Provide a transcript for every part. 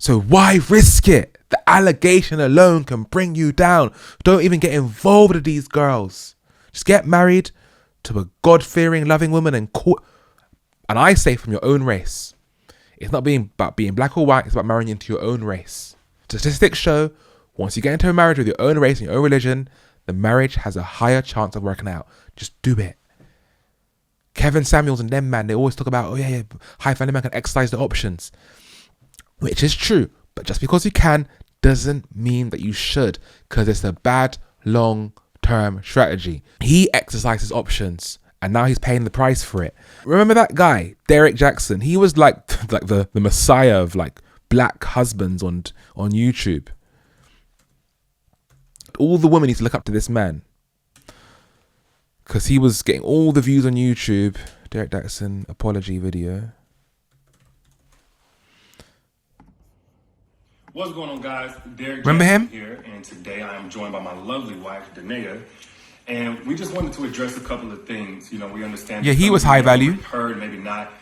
So why risk it? The allegation alone can bring you down. Don't even get involved with these girls. Just get married to a God-fearing, loving woman and I say from your own race. It's not about being black or white. It's about marrying into your own race. Statistics show once you get into a marriage with your own race and your own religion, the marriage has a higher chance of working out. Just do it. Kevin Samuels and them, man, they always talk about, high value man can exercise the options. Which is true. But just because you can doesn't mean that you should. Because it's a bad long-term strategy. He exercises options. And now he's paying the price for it. Remember that guy, Derrick Jaxn? He was like the messiah of like black husbands on YouTube. All the women need to look up to this man. Because he was getting all the views on YouTube. Derrick Jaxn apology video. What's going on, guys? Derrick Remember him? Here, and today I am joined by my lovely wife, Danae. And we just wanted to address a couple of things. You know, we understand. Yeah, he was high value. Heard, maybe not.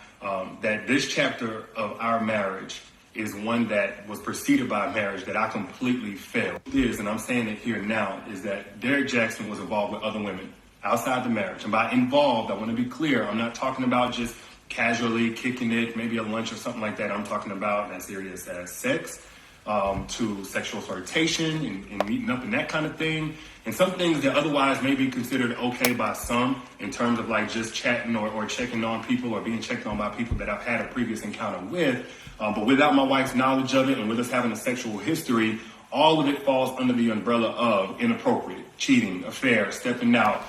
That this chapter of our marriage is one that was preceded by a marriage that I completely failed. And I'm saying it here now, is that Derrick Jaxn was involved with other women outside the marriage. And by involved, I want to be clear. I'm not talking about just casually kicking it, maybe a lunch or something like that. I'm talking about as serious as sex, to sexual flirtation and meeting up and that kind of thing. And some things that otherwise may be considered okay by some in terms of like just chatting or checking on people or being checked on by people that I've had a previous encounter with. But without my wife's knowledge of it and with us having a sexual history, all of it falls under the umbrella of inappropriate, cheating, affair, stepping out.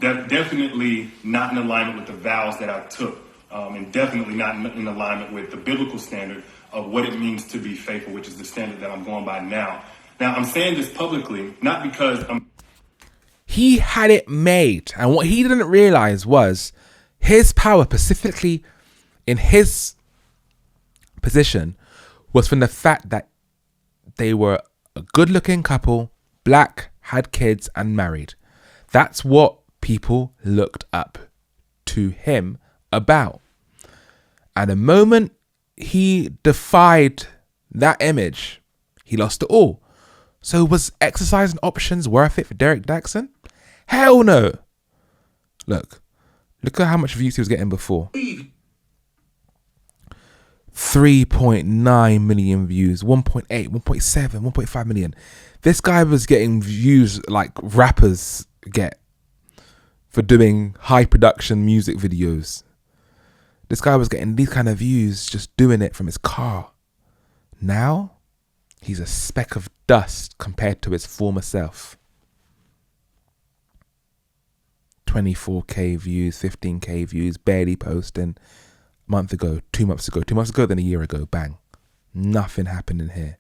Definitely not in alignment with the vows that I took, and definitely not in alignment with the biblical standard of what it means to be faithful, which is the standard that I'm going by now. Now, I'm saying this publicly, not because He had it made. And what he didn't realize was his power, specifically in his position, was from the fact that they were a good-looking couple, black, had kids, and married. That's what people looked up to him about. And the moment he defied that image, he lost it all. So was exercising options worth it for Derrick Jaxn? Hell no. Look at how much views he was getting before. 3.9 million views, 1.8, 1.7, 1.5 million. This guy was getting views like rappers get for doing high production music videos. This guy was getting these kind of views just doing it from his car. Now, he's a speck of dust compared to his former self. 24k views, 15k views, barely posting. A month ago, 2 months ago, then a year ago, bang. Nothing happened in here.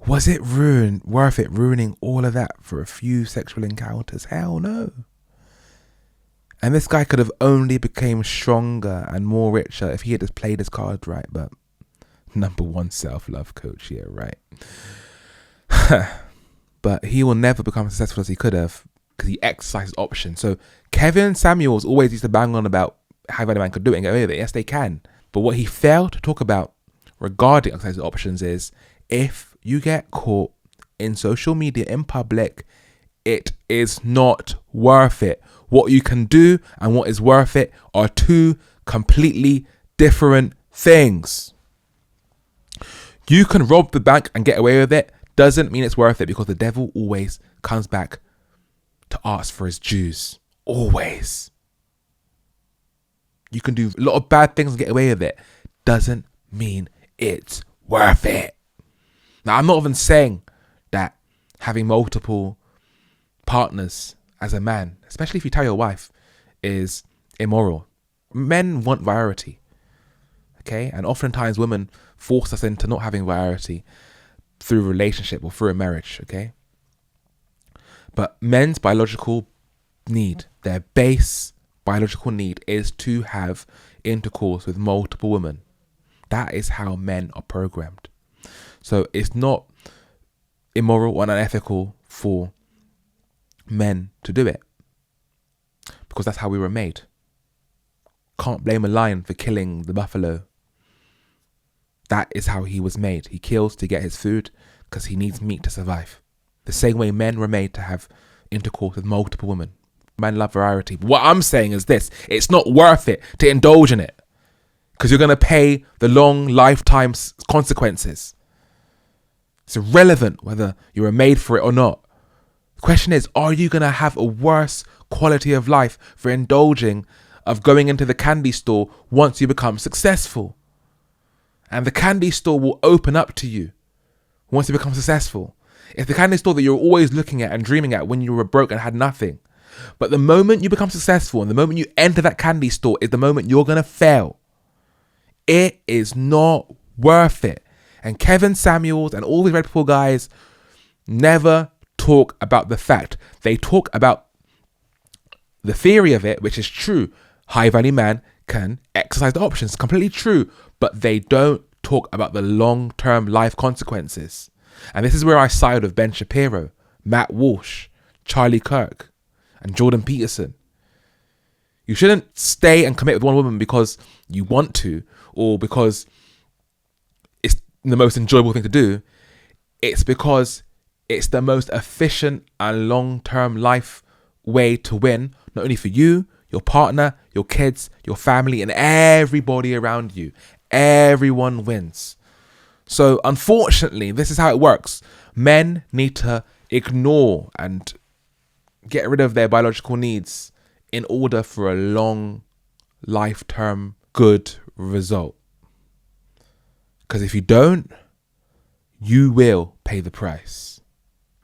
Was it worth it ruining all of that for a few sexual encounters? Hell no. And this guy could have only became stronger and more richer if he had just played his cards right. But number one self-love coach, yeah, right. But he will never become as successful as he could have because he exercised options. So Kevin Samuels always used to bang on about how any man could do it and get away with it. Yes, they can. But what he failed to talk about regarding exercising options is if you get caught in social media in public, it is not worth it. What you can do and what is worth it are two completely different things. You can rob the bank and get away with it. Doesn't mean it's worth it, because the devil always comes back to ask for his dues. Always. You can do a lot of bad things and get away with it. Doesn't mean it's worth it. Now, I'm not even saying that having multiple partners as a man, especially if you tell your wife, is immoral. Men want variety. Okay? And oftentimes women force us into not having variety through a relationship or through a marriage. Okay? But men's biological need, their base biological need, is to have intercourse with multiple women. That is how men are programmed. So it's not immoral or unethical for men to do it, because that's how we were made. Can't blame a lion for killing the buffalo. That is how he was made. He kills to get his food because he needs meat to survive. The same way men were made to have intercourse with multiple women. Men love variety. What I'm saying is this: it's not worth it to indulge in it because you're going to pay the long lifetime consequences. It's irrelevant whether you were made for it or not. The question is, are you going to have a worse quality of life for indulging of going into the candy store once you become successful? And the candy store will open up to you once you become successful. It's the candy store that you're always looking at and dreaming at when you were broke and had nothing. But the moment you become successful and the moment you enter that candy store is the moment you're going to fail. It is not worth it. And Kevin Samuels and all these Red Pill guys never talk about the fact. They talk about the theory of it, which is true. High value man can exercise the options. Completely true. But they don't talk about the long-term life consequences. And this is where I side with Ben Shapiro, Matt Walsh, Charlie Kirk, and Jordan Peterson. You shouldn't stay and commit with one woman because you want to or because it's the most enjoyable thing to do. It's because it's the most efficient and long-term life way to win, not only for you, your partner, your kids, your family, and everybody around you. Everyone wins. So unfortunately, this is how it works. Men need to ignore and get rid of their biological needs in order for a long, life-term, good result. Because if you don't, you will pay the price.